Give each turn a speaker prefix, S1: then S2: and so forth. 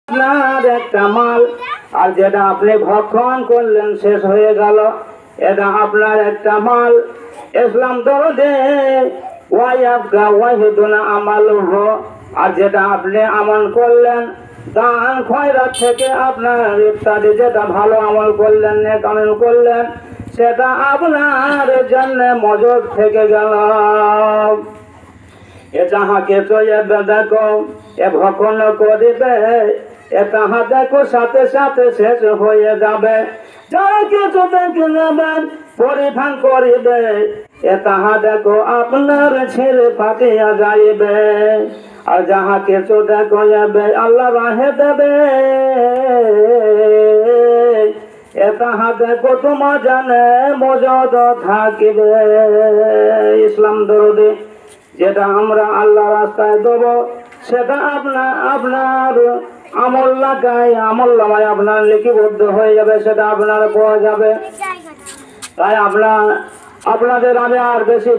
S1: আপনার একটা মাল আর যেটা আপনি ভক্ষণ করলেন শেষ হয়ে গেল, এটা আপনার একটা মাল। ইসলাম দরদে ওয়াইয়াবকা ওয়াহিদুনা আমালুহ, আর যেটা আপনি আমল করলেন দান খয়রাত থেকে আপনার ইত্যাদি যেটা ভালো আমল করলেন, নেক আমল করলেন, সেটা আপনার জন্য মজুদ থেকে গেল। এ যাহাকে চয়েবে দেখো এ ভক্ষণ করিবে, এ তাহা দেখো সাথে সাথে শেষ হয়ে যাবে। যারা কিছু দেখে নেবেন পরিধান করিবে, এ তাহা দেখো আপনার ছেড়ে ফাটিয়া যাইবে। আর যাহা কিছু দেখো যাবে আল্লাহ রাহে দেবে, এ তাহা দেখো তোমার জানে মজুদ থাকিবে। ইসলাম দরদি যেটা আমরা আল্লাহ রাস্তায় দেব, সেটা আপনার আমল লাগায় আমল নামায় আপনার লিপিবদ্ধ হয়ে যাবে, সেটা আপনার পাওয়া যাবে। তাই আপনাদের আমি আর বেশি